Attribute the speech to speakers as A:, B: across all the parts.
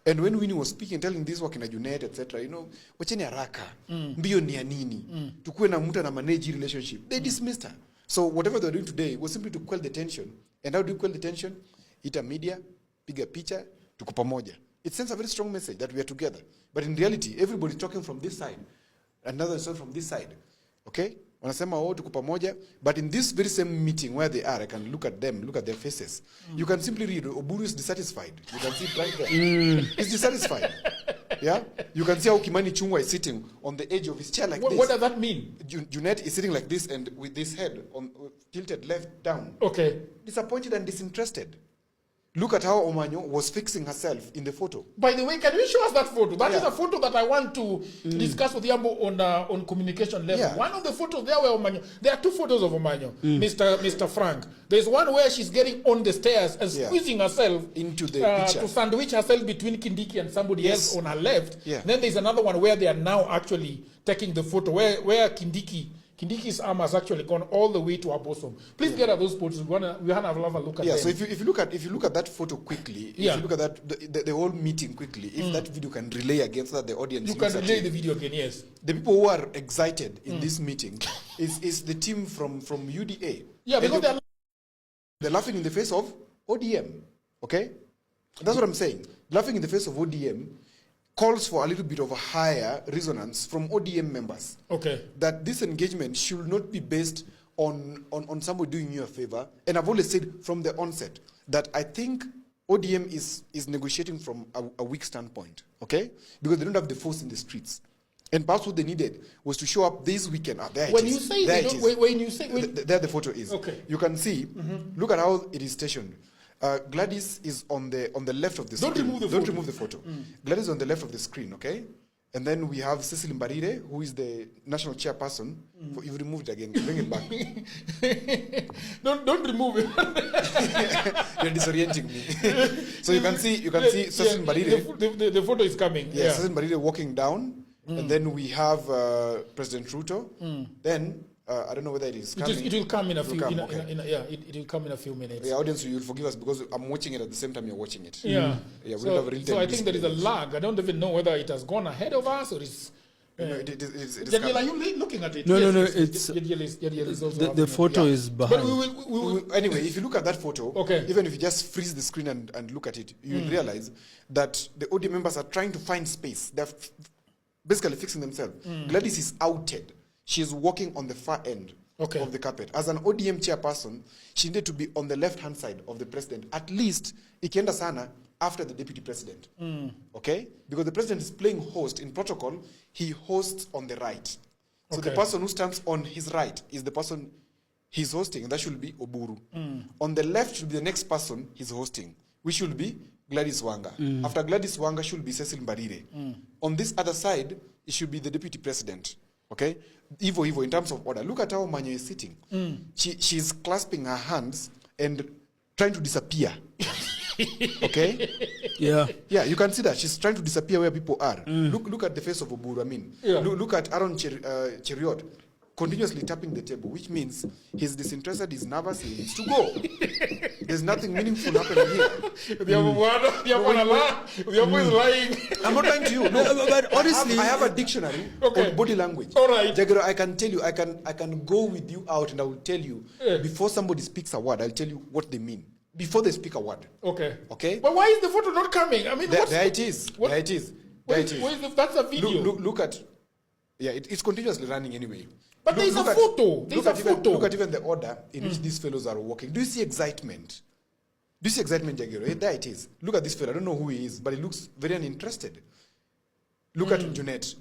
A: And when Winnie was speaking, telling this work in a Junet, etc., wacheni haraka, mbio ni ya nini, tukue na mtu na manage relationship. They dismissed her. So whatever they're doing today was simply to quell the tension. And how do you quell the tension? Ita media, piga picha, tuko pamoja. It sends a very strong message that we are together. But in reality, everybody's talking from this side. Another is from this side. Okay? Wanasema tuko pamoja. But in this very same meeting where they are, I can look at them, look at their faces. You can simply read, Oburu is dissatisfied. You can see it right there. He's dissatisfied. Yeah? You can see how Kimani Chungwa is sitting on the edge of his chair like this.
B: What does that mean?
A: Junet is sitting like this and with this head tilted left down.
B: Okay.
A: Disappointed and disinterested. Look at how Omanyo was fixing herself in the photo.
B: By the way, can you show us that photo? That is a photo that I want to discuss with Yambo on communication level.
A: Yeah.
B: One of the photos there where Omanyo, there are two photos of Omanyo, Mr. Frank. There's one where she's getting on the stairs and squeezing herself
A: into the picture
B: to sandwich herself between Kindiki and somebody else on her left.
A: Yeah.
B: Then there's another one where they are now actually taking the photo where Kindiki's arm has actually gone all the way to her bosom. Please get at those photos. We want to have a look at them.
A: So if you look at that photo quickly, if you look at that the whole meeting quickly, if that video can relay against that, the audience.
B: You can relay the video again, yes.
A: The people who are excited in this meeting is the team from UDA.
B: Yeah, because
A: they're laughing in the face of ODM. Okay, that's what I'm saying. Laughing in the face of ODM calls for a little bit of a higher resonance from ODM members. Okay. That this engagement should not be based on somebody doing you a favor. And I've always said from the onset that I think ODM is negotiating from a weak standpoint, okay? Because they don't have the force in the streets. And perhaps what they needed was to show up this weekend. There
B: when you say there
A: the photo is. Okay. You can see, look at how it is stationed. Gladys is on the left of the screen. Don't remove the photo. Gladys is on the left of the screen, okay? And then we have Cecily Mbarire, who is the national chairperson. You've removed it again. Bring it back.
B: don't remove it.
A: You're disorienting me. So you can see Cecily Mbarire.
B: The photo is coming.
A: Yeah, Cecily Mbarire walking down. And then we have President Ruto. Then I don't know whether it is coming.
B: It will come in a few. It will come in a few minutes.
A: Yeah, audience, you'll forgive us because I'm watching it at the same time you're watching it.
B: Yeah.
A: Yeah.
B: So I think there is a lag. I don't even know whether it has gone ahead of us or it's. Jadiel, are you looking at it?
C: No. It's the photo is behind.
A: But we will, anyway, if you look at that photo, even if you just freeze the screen and look at it, you'll realize that the ODM members are trying to find space. They're basically fixing themselves. Gladys is outed. She is walking on the far end of the carpet. As an ODM chairperson, she needed to be on the left-hand side of the president, at least ikienda sana after the deputy president. Okay? Because the president is playing host. In protocol, he hosts on the right. So the person who stands on his right is the person he's hosting, and that should be Oburu. On the left should be the next person he's hosting, which should be Gladys Wanga. After Gladys Wanga should be Cecil Mbarire. On this other side, it should be the deputy president. Okay? Evo, in terms of order. Look at how Manyo is sitting. She's clasping her hands and trying to disappear. Okay? Yeah, you can see that. She's trying to disappear where people are. Look at the face of Oburu. I mean, look at Aaron Cheriot continuously tapping the table, which means he's disinterested, he's nervous, he needs to go. There's nothing meaningful happening here.
B: Is lying.
A: I'm not lying to you. No, but honestly, I have a dictionary on body language.
B: All right.
A: Jagero, I can tell you, I can go with you out and I will tell you, before somebody speaks a word, I'll tell you what they mean. Before they speak a word. Okay?
B: But why is the photo not coming? I mean,
A: there it is. There it is.
B: That's a video.
A: Look at... Yeah, it's continuously running anyway.
B: But there's a photo.
A: Look at even the order in which these fellows are walking. Do you see excitement? Do you see excitement, Jagero? There it is. Look at this fellow. I don't know who he is, but he looks very uninterested. Look at Junet.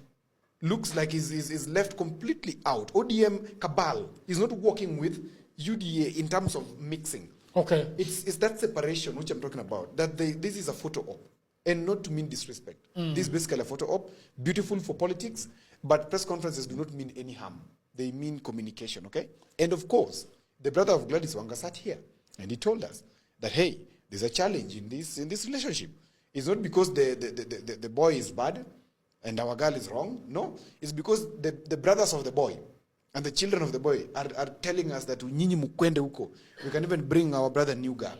A: Looks like he's left completely out. ODM cabal is not working with UDA in terms of mixing. Okay. It's that separation which I'm talking about. That this is a photo op. And not to mean disrespect. This is basically a photo op. Beautiful for politics. But press conferences do not mean any harm. They mean communication, okay? And of course, the brother of Gladys Wanga sat here. And he told us that, hey, there's a challenge in this relationship. It's not because the boy is bad and our girl is wrong. No. It's because the brothers of the boy and the children of the boy are telling us that nyinyi mukwende huko. We can even bring our brother new girl.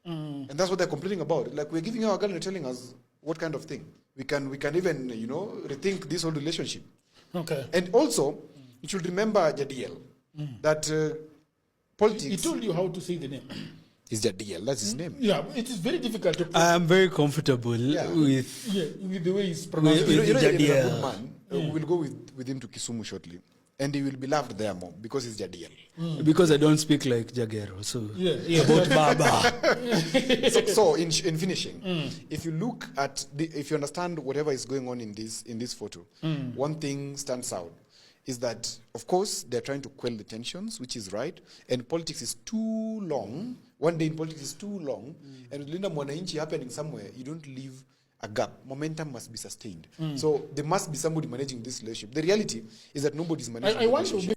A: And that's what they're complaining about. Like, we're giving our girl and they're telling us, what kind of thing? We can even, you know, rethink this whole relationship.
B: Okay.
A: And also, you should remember Jadiel, that politics...
B: He told you how to say the name.
A: Is Jadiel, that's his name.
B: Yeah, it is very difficult to...
C: I am very comfortable with
B: the way he's pronounced.
A: You know, Jadiel is a good man. We will go with him to Kisumu shortly. And he will be loved there more because he's Jadiel.
C: Because I don't speak like Jagero, so about Baba.
A: So in finishing, if you look at if you understand whatever is going on in this photo, one thing stands out is that, of course, they're trying to quell the tensions, which is right, and politics is too long. One day in politics is too long, and with Linda Mwananchi happening somewhere, you don't leave a gap. Momentum must be sustained. So there must be somebody managing this relationship. The reality is that nobody's managing the relationship.